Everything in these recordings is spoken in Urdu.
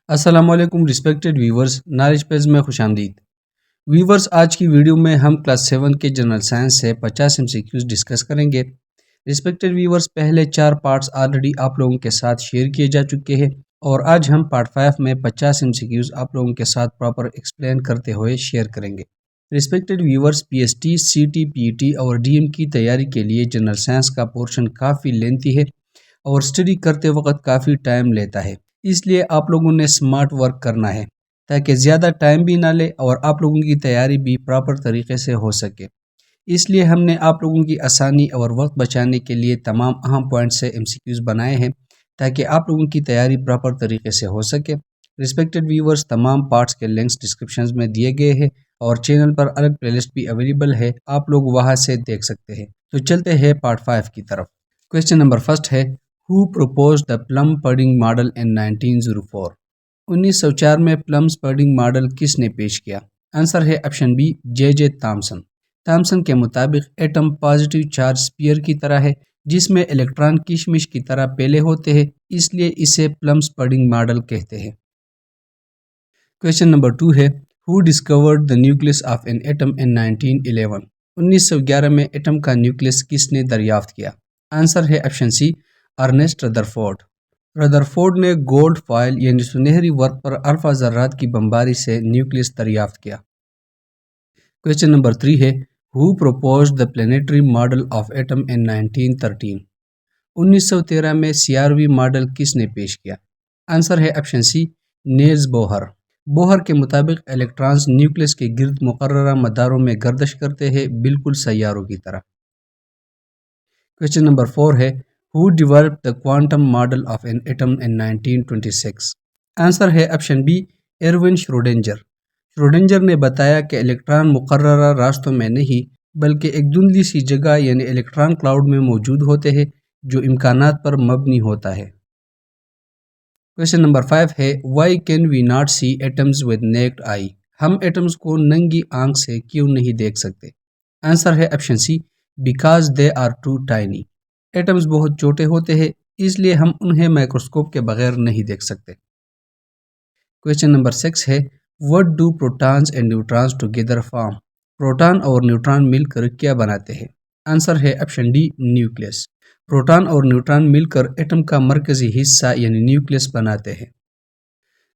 السلام علیکم رسپیکٹڈ ویورز، نالج پیج میں خوش آمدید۔ ویورز، آج کی ویڈیو میں ہم کلاس 7 کے جنرل سائنس سے 50 MCQs ڈسکس کریں گے۔ رسپیکٹڈ ویورز، پہلے 4 پارٹس آلریڈی آپ لوگوں کے ساتھ شیئر کیے جا چکے ہیں اور آج ہم پارٹ 5 میں 50 MCQs آپ لوگوں کے ساتھ پراپر ایکسپلین کرتے ہوئے شیئر کریں گے۔ Respected viewers, P S T, C T, P T اور ڈی ایم کی تیاری کے لیے جنرل سائنس کا پورشن کافی لینتھی ہے اور اسٹڈی کرتے وقت کافی ٹائم لیتا ہے، اس لیے آپ لوگوں نے سمارٹ ورک کرنا ہے تاکہ زیادہ ٹائم بھی نہ لے اور آپ لوگوں کی تیاری بھی پراپر طریقے سے ہو سکے۔ اس لیے ہم نے آپ لوگوں کی آسانی اور وقت بچانے کے لیے تمام اہم پوائنٹس سے MCQs بنائے ہیں تاکہ آپ لوگوں کی تیاری پراپر طریقے سے ہو سکے۔ رسپیکٹڈ ویورز، تمام پارٹس کے لنکس ڈسکرپشنز میں دیے گئے ہیں اور چینل پر الگ پلے لسٹ بھی اویلیبل ہے، آپ لوگ وہاں سے دیکھ سکتے ہیں۔ تو چلتے ہیں پارٹ 5 کی طرف۔ کویسچن نمبر 1 ہے Who proposed the plum pudding model in 1904؟ 1904 میں پلمز پڈنگ ماڈل کس نے پیش کیا؟ آنسر ہے option be, J Thomson. Thomson کے مطابق ایٹم پازیٹیو چارج اسپیئر کی طرح ہے جس میں الیکٹران کشمش کی طرح پیلے ہوتے ہیں، اس لیے اسے پلمز پڈنگ ماڈل کہتے ہیں۔ کویسچن نمبر 2 ہے Who discovered the nucleus of an atom in 1911؟ 1911 میں ایٹم کا نیوکلس کس نے دریافت کیا؟ آنسر ہے option C, Ernest Rutherford. Rutherford نے گولڈ فائل یعنی سنہری ورق پر الفا ذرات کی بمباری سے نیوکلس دریافت کیا۔ کویسچن نمبر 3 ہے Who proposed the planetary model of atom in 1913؟ 1913 میں سیاروی ماڈل کس نے پیش کیا؟ آنسر ہے آپشن سی، نیلز بوہر۔ بوہر کے مطابق الیکٹرانز نیوکلس کے گرد مقررہ مداروں میں گردش کرتے ہیں، بالکل سیاروں کی طرح۔ کویسچن نمبر 4 ہے Who developed the quantum model of an atom in 1926؟ Answer ہے آپشن بی، ایروین شروڈنجر۔ شروڈنجر نے بتایا کہ الیکٹران مقررہ راستوں میں نہیں بلکہ ایک دھندلی سی جگہ یعنی الیکٹران کلاؤڈ میں موجود ہوتے ہیں جو امکانات پر مبنی ہوتا ہے۔ کویسچن نمبر 5 ہے Why can we not see atoms with naked eye؟ ہم ایٹمز کو ننگی آنکھ سے کیوں نہیں دیکھ سکتے؟ آنسر ہے option C, Because they are too tiny۔ Atoms بہت چھوٹے ہوتے ہیں، اس لیے ہم انہیں مائکروسکوپ کے بغیر نہیں دیکھ سکتے۔ کویسچن نمبر 6 ہے What do protons and neutrons together form؟ Proton اور نیوٹران مل کر کیا بناتے ہیں؟ آنسر ہے آپشن ڈی، نیوکلس۔ پروٹان اور نیوٹران مل کر ایٹم کا مرکزی حصہ یعنی نیوکلس بناتے ہیں۔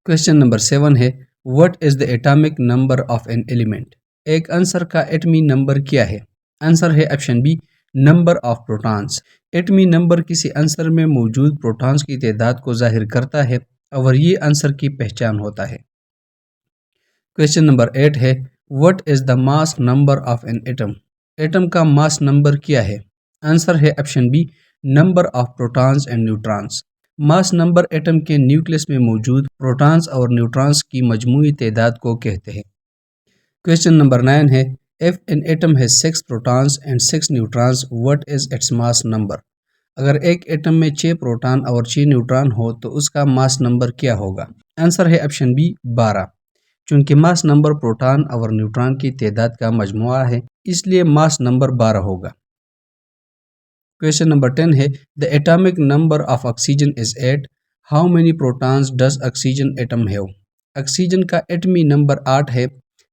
کویسچن نمبر 7 ہے What is the atomic number of an element؟ ایک عنصر کا ایٹمی نمبر کیا ہے؟ آنسر ہے option B, number of protons. ایٹمی نمبر کسی عنصر میں موجود پروٹانز کی تعداد کو ظاہر کرتا ہے اور یہ عنصر کی پہچان ہوتا ہے۔ کویسچن نمبر 8 ہے What is the mass number of an atom؟ Atom کا ماس نمبر کیا ہے؟ آنسر ہے option B, number of protons and neutrons. Mass number atom کے نیوکلس میں موجود پروٹانز اور نیوٹرانز کی مجموعی تعداد کو کہتے ہیں۔ کویسچن نمبر 9 ہے If an atom has 6 protons and 6 neutrons, what is its mass number؟ اگر ایک ایٹم میں 6 پروٹان اور 6 نیوٹران ہو تو اس کا ماس نمبر کیا ہوگا؟ آنسر ہے آپشن بی، 12۔ چونکہ ماس نمبر پروٹان اور نیوٹران کی تعداد کا مجموعہ ہے اس لیے ماس نمبر 12 ہوگا۔ کویسچن نمبر 10 ہے The atomic number of oxygen is 8۔ How many protons does oxygen atom have؟ Oxygen کا ایٹمی نمبر 8 ہے،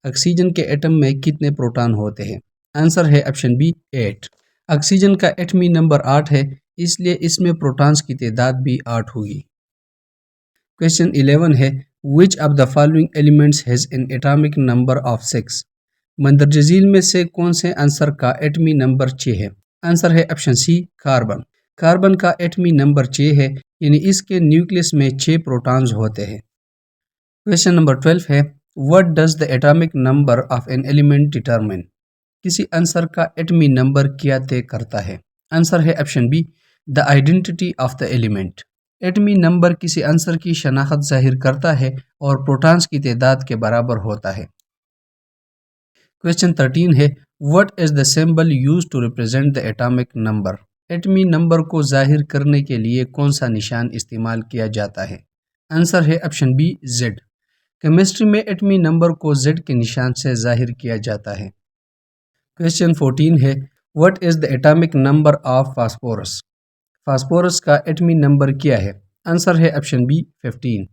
آکسیجن کے ایٹم میں کتنے پروٹان ہوتے ہیں؟ آنسر ہے آپشن بی، 8۔ آکسیجن کا ایٹمی نمبر 8 ہے، اس لیے اس میں پروٹانز کی تعداد بھی 8 ہوگی۔ کویسچن 11 ہے Which of the following elements has an atomic number of 6؟ مندرجہ ذیل میں سے کون سے عنصر کا ایٹمی نمبر 6 ہے؟ آنسر ہے آپشن سی، کاربن۔ کاربن کا ایٹمی نمبر 6 ہے، یعنی اس کے نیوکلس میں 6 پروٹانز ہوتے ہیں۔ کویسچن نمبر 12 ہے What does the atomic number of an element determine؟ کسی عنصر کا ایٹمی نمبر کیا طے کرتا ہے؟ آنسر ہے option be, The identity of the element۔ ایٹمی نمبر کسی عنصر کی شناخت ظاہر کرتا ہے اور پروٹانز کی تعداد کے برابر ہوتا ہے۔ کویسچن 13 ہے What is the symbol used to represent the atomic number؟ ایٹمی نمبر کو ظاہر کرنے کے لیے کون سا نشان استعمال کیا جاتا ہے؟ آنسر ہے آپشن بی، Z۔ کیمسٹری میں ایٹمی نمبر کو Z کے نشان سے ظاہر کیا جاتا ہے۔ کویسچن 14 ہے What is the atomic number of phosphorus؟ Phosphorus کا ایٹمی نمبر کیا ہے؟ آنسر ہے آپشن بی، 15۔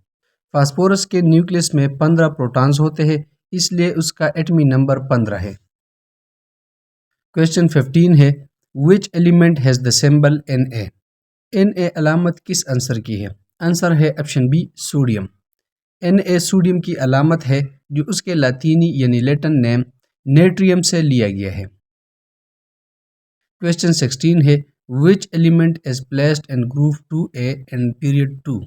فاسفورس کے نیوکلس میں 15 پروٹونز ہوتے ہیں، اس لیے اس کا ایٹمی نمبر 15 ہے۔ کویسچن 15 ہے which element has the symbol Na؟ Na علامت کس عنصر کی ہے؟ آنسر ہے option be sodium. Na sodium کی علامت ہے جو اس کے لاطینی یعنی لیٹن نیم نیٹریم سے لیا گیا ہے۔ کویسچن 16 ہے which element is placed in group 2A in period 2؟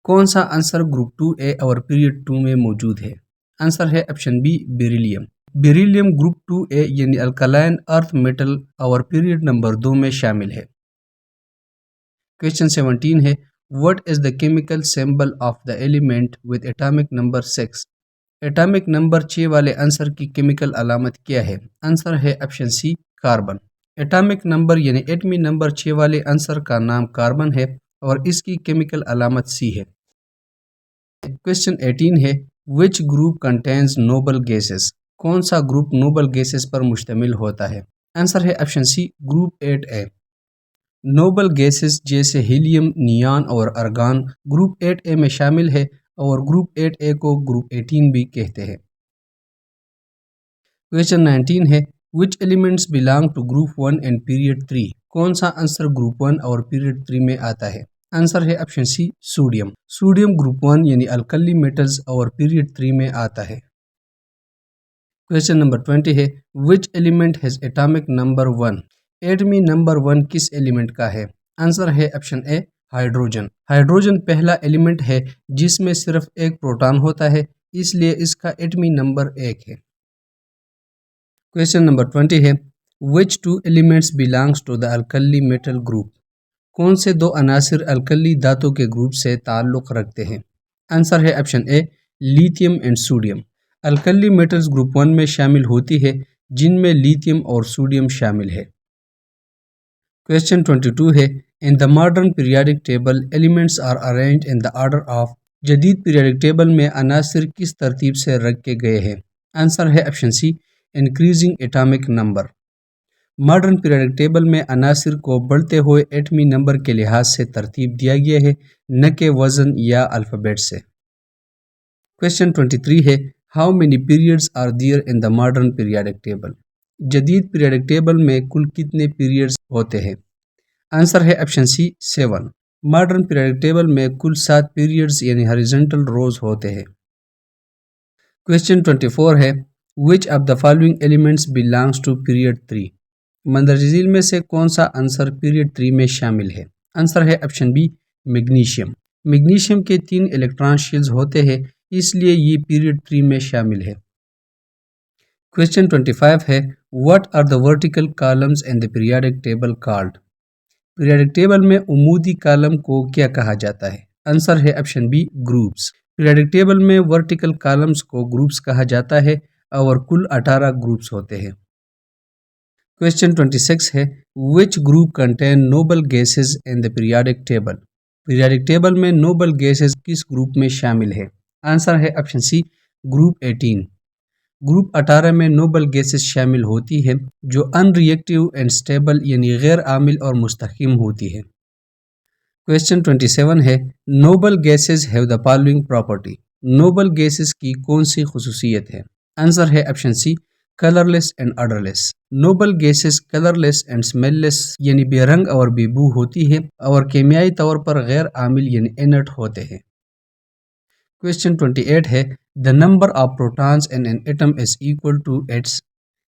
کون سا عنصر گروپ 2A اور پیریڈ 2 میں موجود ہے؟ آنسر ہے آپشن بی بیریلیم۔ بیریلیم گروپ 2A یعنی الکلائن ارتھ میٹل اور پیریڈ نمبر 2 میں شامل ہے۔ کویسچن 17 ہے what is the chemical symbol of the element with atomic number 6؟ Atomic number 6 والے عنصر کی کیمیکل علامت کیا ہے؟ آنسر ہے option C carbon. Atomic number یعنی ایٹمی نمبر 6 والے عنصر کا نام کاربن ہے اور اس کی کیمیکل علامت سی ہے۔ کویسچن 18 ہے which group contains noble gases؟ کون سا گروپ نوبل گیسز پر مشتمل ہوتا ہے؟ آنسر ہے option C group 8A۔ Noble gases جیسے ہیلیم، نیان اور ارگان گروپ 8A میں شامل ہے اور گروپ 8A کو گروپ 18 بھی کہتے ہیں۔ کویسچن 19 ہے which elements belong to group 1 in period 3؟ کون سا عنصر گروپ 1 اور پیریڈ 3 میں آتا ہے؟ آنسر ہے option C sodium. Sodium group 1 یعنی الکلی میٹلز اور پیریڈ 3 میں آتا ہے۔ کویسچن نمبر 20 ہے which element has atomic number 1؟ ایٹمی نمبر 1 کس ایلیمنٹ کا ہے؟ آنسر ہے آپشن اے ہائیڈروجن۔ ہائیڈروجن پہلا ایلیمنٹ ہے جس میں صرف ایک پروٹون ہوتا ہے، اس لیے اس کا ایٹمی نمبر 1 ہے۔ کویسچن نمبر 20 ہے which two elements belongs to the alkali metal group؟ کون سے دو عناصر الکلی دھاتوں کے گروپ سے تعلق رکھتے ہیں؟ آنسر ہے option a lithium and sodium. الکلی metals group 1 میں شامل ہوتی ہے جن میں لیتھیم اور سوڈیم شامل ہے۔ کویسچن 22 ہے in the modern periodic table elements are arranged in the order of؟ جدید پیریڈک ٹیبل میں عناصر کس ترتیب سے رکھے گئے ہیں؟ آنسر ہے option C increasing atomic number. Modern periodic table میں عناصر کو بڑھتے ہوئے ایٹمی نمبر کے لحاظ سے ترتیب دیا گیا ہے، نہ کہ وزن یا الفابیٹ سے۔ کویسچن 23 ہے how many periods are there in the modern periodic table? جدید پیریڈک ٹیبل میں کل کتنے پیریڈز ہوتے ہیں؟ آنسر ہے option C 7۔ Modern periodic table میں کل 7 پیریڈز یعنی ہاریزونٹل روز ہوتے ہیں۔ کویسچن 24 ہے which of the following elements belongs to period 3؟ مندرجہ ذیل میں سے کون سا عنصر پیریڈ 3 میں شامل ہے؟ آنسر ہے آپشن بی میگنیشیم۔ میگنیشیم کے 3 الیکٹران شیلز ہوتے ہیں، اس لیے یہ پیریڈ 3 میں شامل ہے۔ کویسچن 25 ہے what are the vertical columns in the periodic table called؟ Periodic table میں عمودی کالم کو کیا کہا جاتا ہے؟ آنسر ہے option be groups. Periodic table میں ورٹیکل کالمز کو گروپس کہا جاتا ہے اور کل 18 گروپس ہوتے ہیں۔ کویسچن 26 ہے which group contain noble gases in the periodic table؟ Periodic table میں نوبل گیسز کس گروپ میں شامل ہے؟ آنسر ہے آپشن سی گروپ 18۔ گروپ 18 میں نوبل گیسز شامل ہوتی ہے جو ان ریئیکٹیو اینڈ سٹیبل یعنی غیر عامل اور مستحکم ہوتی ہے۔ کویسچن 27 ہے noble gases have the following property? Noble gases کی کون سی خصوصیت ہے؟ آنسر ہے option C colourless and odourless. Noble gases colourless and smell less یعنی بے رنگ اور بے بو ہوتی ہے اور کیمیائی طور پر غیر عامل یعنی انرٹ ہوتے ہیں۔ کویسچن 28 ہے the number of protons in an atom is equal to its؟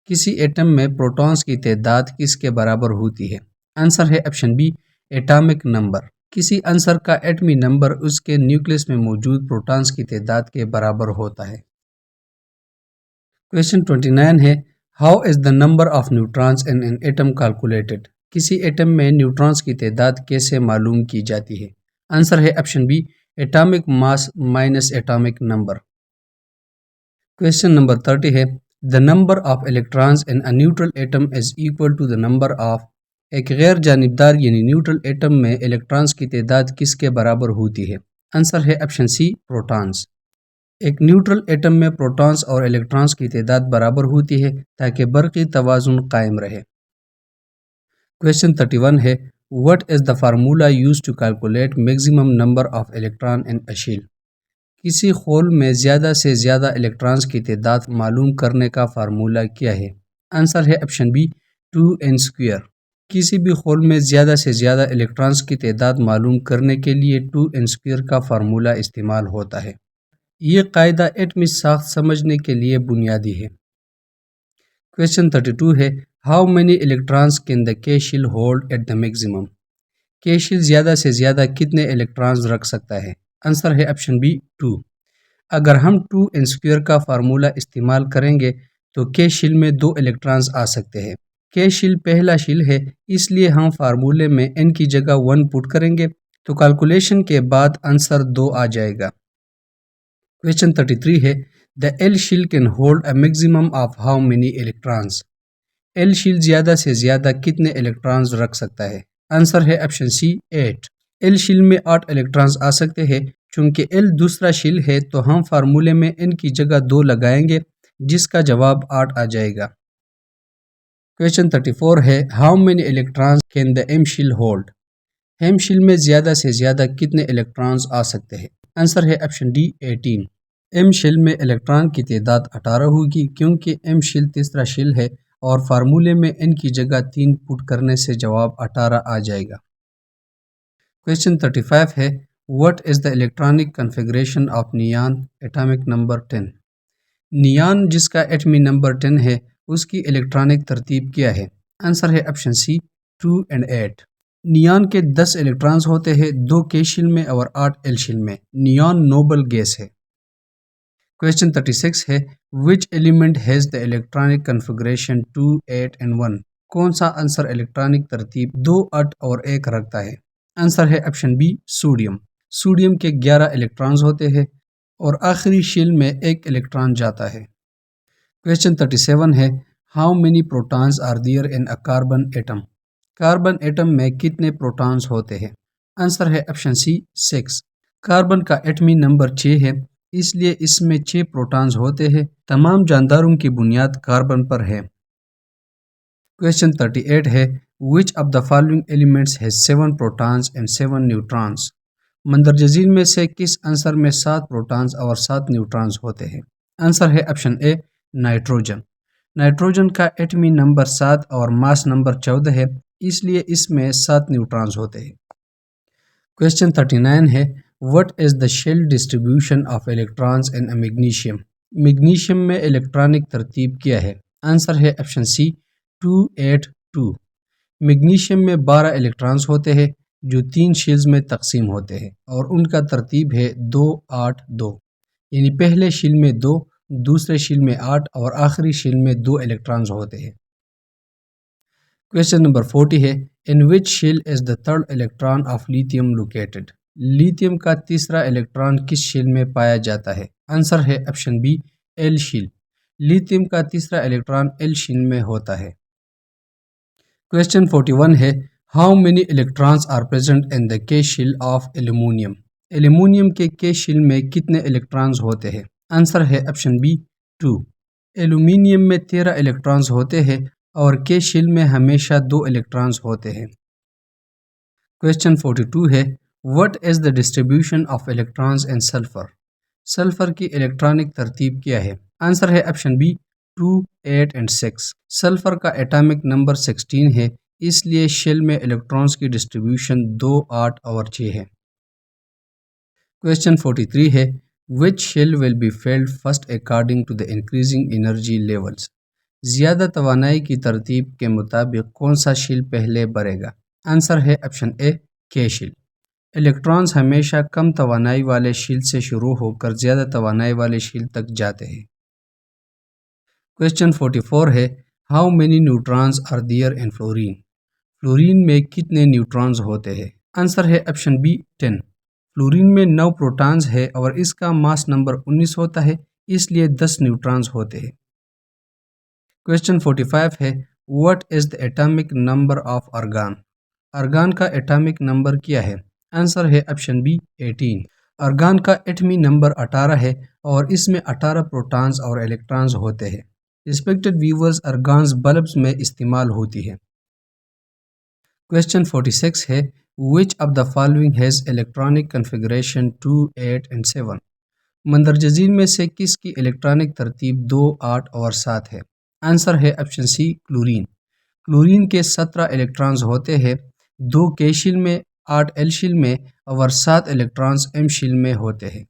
کسی ایٹم میں پروٹونز کی تعداد کس کے برابر ہوتی ہے؟ آنسر ہے آپشن بی ایٹامک نمبر۔ کسی عنصر کا ایٹمی نمبر اس کے نیوکلس میں موجود پروٹونز کی تعداد کے برابر ہوتا ہے۔ کویسچن 29 ہے how is the number of neutrons in an atom calculated? کسی ایٹم میں نیوٹرانز کی تعداد کیسے معلوم کی جاتی ہے؟ آنسر ہے option B atomic mass minus atomic number. Question number 30 ہے the number of electrons in a neutral atom is equal to the number of؟ ایک غیر جانبدار یعنی نیوٹرل ایٹم میں الیکٹرانز کی تعداد کس کے برابر ہوتی ہے؟ آنسر ہے آپشن سی پروٹونز۔ ایک نیوٹرل ایٹم میں پروٹونز اور الیکٹرانز کی تعداد برابر ہوتی ہے تاکہ برقی توازن قائم رہے۔ کویسچن 31 ہے what is the formula used to calculate maximum number of electron in a shell؟ کسی خول میں زیادہ سے زیادہ الیکٹرانز کی تعداد معلوم کرنے کا فارمولہ کیا ہے؟ آنسر ہے آپشن بی 2n²۔ کسی بھی خول میں زیادہ سے زیادہ الیکٹرانز کی تعداد معلوم کرنے کے لیے 2n² کا فارمولہ استعمال ہوتا ہے۔ یہ قاعدہ ایٹمی ساخت سمجھنے کے لیے بنیادی ہے۔ کویسچن 32 ہے how many electrons can the K shell hold at the maximum? K shell زیادہ سے زیادہ کتنے الیکٹرانز رکھ سکتا ہے؟ آنسر ہے آپشن بی 2۔ اگر ہم 2n² کا فارمولہ استعمال کریں گے تو کے شیل میں 2 الیکٹرانز آ سکتے ہیں۔ کے شیل پہلا شیل ہے، اس لیے ہم فارمولے میں n کی جگہ 1 پٹ کریں گے تو کیلکولیشن کے بعد آنسر 2 آ جائے گا۔ کویسچن 33 ہے the L shell can hold a maximum of how many electrons? L shell زیادہ سے زیادہ کتنے الیکٹرانز رکھ سکتا ہے؟ آنسر ہے آپشن سی 8۔ ایل شیل میں 8 الیکٹرانز آ سکتے ہیں۔ چونکہ ایل دوسرا شیل ہے تو ہم فارمولے میں n کی جگہ 2 لگائیں گے جس کا جواب 8 آ جائے گا۔ کویسچن 34 ہے how many electrons can the M shell hold? M shell میں زیادہ سے زیادہ کتنے الیکٹرانز آ سکتے ہیں؟ آنسر ہے آپشن ڈی 18۔ ایم شیل میں الیکٹران کی تعداد 18 ہوگی کیونکہ ایم شیل تیسرا شیل ہے اور فارمولے میں n کی جگہ 3 پٹ کرنے سے جواب 18 آ جائے گا۔ کویسچن 35 ہے what is the electronic configuration of neon atomic number 10؟ نیان جس کا ایٹمی نمبر 10 ہے اس کی الیکٹرانک ترتیب کیا ہے؟ آنسر ہے آپشن سی 2 and 8۔ نیان کے 10 الیکٹرانز ہوتے ہیں، 2 کے شیل میں اور 8 ایل شیل میں۔ نیان نوبل گیس ہے۔ کویسچن 36 ہے which element has the electronic configuration 2 8 and 1؟ کون سا عنصر الیکٹرانک ترتیب 2 8 اور 1 رکھتا ہے؟ آنسر ہے آپشن بی سوڈیم۔ سوڈیم کے 11 الیکٹرانز ہوتے ہیں اور آخری شیل میں 1 الیکٹران جاتا ہے۔ کویسچن 37 ہے how many protons are there in a carbon atom? Carbon atom میں کتنے پروٹونز ہوتے ہیں؟ آنسر ہے آپشن سی 6۔ کاربن کا ایٹمی نمبر 6 ہے، اس لیے اس میں 6 پروٹونز ہوتے ہیں۔ تمام جانداروں کی بنیاد کاربن پر ہے۔ کویسچن 38 ہے which of the following elements has 7 protons and 7 neutrons؟ مندرجہ ذیل میں سے کس عنصر میں 7 پروٹونز اور 7 نیوٹرانز ہوتے ہیں؟ آنسر ہے آپشن اے نائٹروجن۔ نائٹروجن کا ایٹمی نمبر 7 اور ماس نمبر 14 ہے، اس لیے اس میں 7 نیوٹرانز ہوتے ہیں۔ کویسچن 39 ہے what is the shell distribution of electrons in a magnesium؟ Magnesium میں الیکٹرانک ترتیب کیا ہے؟ آنسر ہے آپشن سی 2 8 2۔ میگنیشیم میں 12 الیکٹرانز ہوتے ہیں جو 3 شیلز میں تقسیم ہوتے ہیں اور ان کا ترتیب ہے 2 8 2، یعنی پہلے شیل میں 2، دوسرے شیل میں 8 اور آخری شیل میں 2 الیکٹرانز ہوتے ہیں۔ کویسچن نمبر 40 ہے in which shell is the third electron of lithium located؟ Lithium کا تیسرا الیکٹران کس شیل میں پایا جاتا ہے؟ آنسر ہے option be L shell. Lithium کا تیسرا الیکٹران ایل شیل میں ہوتا ہے۔ کویسچن 41 ہے how many electrons are present in the K shell of aluminium? Aluminium کے کے شیل میں کتنے الیکٹرانز ہوتے ہیں؟ آنسر ہے آپشن بی 2۔ ایلومینیم میں 13 الیکٹرانز ہوتے ہیں اور کے شیل میں ہمیشہ 2 الیکٹرانز ہوتے ہیں۔ کویسچن 42 ہے what is the distribution of electrons in sulfur؟ Sulphur کی الیکٹرانک ترتیب کیا ہے؟ آنسر ہے آپشن بی 2 8 and 6۔ سلفر کا ایٹامک نمبر 16 ہے، اس لیے شیل میں الیکٹرانز کی ڈسٹریبیوشن 2 8 اور 6 ہے۔ کویسچن 43 ہے which shell will be filled first according to the increasing energy levels؟ زیادہ توانائی کی ترتیب کے مطابق کون سا شیل پہلے بھرے گا؟ آنسر ہے آپشن اے کے شیل۔ الیکٹرانز ہمیشہ کم توانائی والے شیل سے شروع ہو کر زیادہ توانائی والے شیل تک جاتے ہیں۔ کویسچن 44 ہے how many neutrons are there in fluorine? Fluorine میں کتنے نیوٹرانز ہوتے ہیں؟ آنسر ہے آپشن بی 10۔ فلورین میں 9 پروٹونز ہے اور اس کا ماس نمبر 19 ہوتا ہے، اس لیے 10 نیوٹرانز ہوتے ہیں۔ کویسچن 45 ہے what is the atomic number of argon؟ ارگان کا ایٹامک نمبر کیا ہے؟ آنسر ہے آپشن بی 18۔ ارگان کا ایٹمی نمبر 18 ہے اور اس میں 18 پروٹونز اور الیکٹرانز ہوتے ہیں۔ ریسپیکٹڈ ویورز ارگانز بلبز میں استعمال ہوتی ہے۔ کویسچن 46 ہے which of the following has electronic configuration 2 8 and 7؟ مندرجہ ذیل میں سے کس کی الیکٹرانک ترتیب 2, 8 اور 7 ہے؟ آنسر ہے آپشن سی کلورین۔ کلورین کے 17 الیکٹرانز ہوتے ہیں، 2 کے شیل میں، 8 ایل شیل میں اور 7 الیکٹرانز ایم شیل میں ہوتے ہیں۔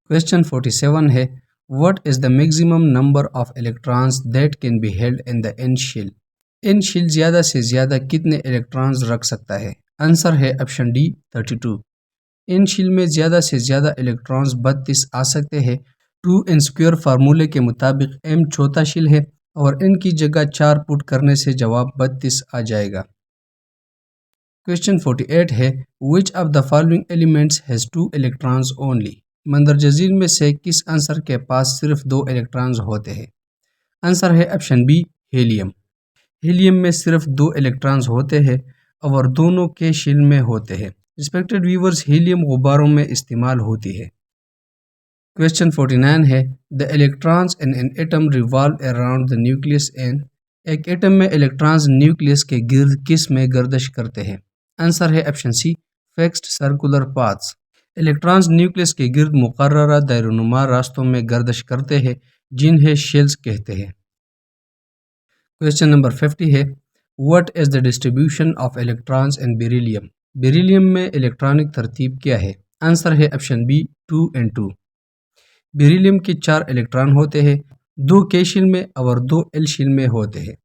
کویسچن 47 ہے What is the maximum number of electrons that can be held in the n shell؟ n shell زیادہ سے زیادہ کتنے الیکٹرانز رکھ سکتا ہے؟ آنسر ہے آپشن ڈی 32۔ n شیل میں زیادہ سے زیادہ الیکٹرانز 32 آ سکتے ہیں۔ 2n² فارمولے کے مطابق m چوتھا شیل ہے اور n کی جگہ 4 پٹ کرنے سے جواب 32 آ جائے گا۔ کویسچن 48 ہے Which of the following elements has 2 electrons only؟ مندرجہ ذیل میں سے کس عنصر کے پاس صرف 2 الیکٹرانز ہوتے ہیں؟ آنسر ہے آپشن بی ہیلیم۔ ہیلیم میں صرف 2 الیکٹرانز ہوتے ہیں اور دونوں کے شیل میں ہوتے ہیں۔ ریسپیکٹڈ ویورز، ہیلیم غباروں میں استعمال ہوتی ہے۔ کویسچن 49 ہے The electrons in an atom revolve around the nucleus in۔ ایک ایٹم میں الیکٹرانز نیوکلیس کے گرد کس میں گردش کرتے ہیں؟ آنسر ہے option C fixed circular paths. Electrons nucleus کے گرد مقررہ دائرونما راستوں میں گردش کرتے ہیں جنہیں شیلز کہتے ہیں۔ کویسچن نمبر 50 ہے What is the distribution of electrons in beryllium؟ بیریلیم میں الیکٹرانک ترتیب کیا ہے؟ آنسر ہے آپشن بی 2n2۔ بیریلیم کے 4 الیکٹران ہوتے ہیں، 2 کے شیل میں اور 2 ایل شیل میں ہوتے ہیں۔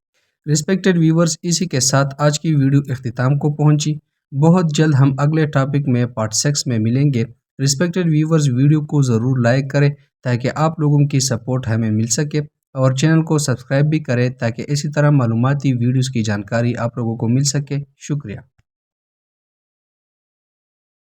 ریسپیکٹڈ ویورز، اسی کے ساتھ آج کی ویڈیو اختتام کو پہنچی۔ بہت جلد ہم اگلے ٹاپک میں پارٹ 6 میں ملیں گے۔ ریسپیکٹڈ ویورز، ویڈیو کو ضرور لائک کریں تاکہ آپ لوگوں کی سپورٹ ہمیں مل سکے، اور چینل کو سبسکرائب بھی کریں تاکہ اسی طرح معلوماتی ویڈیوز کی جانکاری آپ لوگوں کو مل سکے۔ شکریہ۔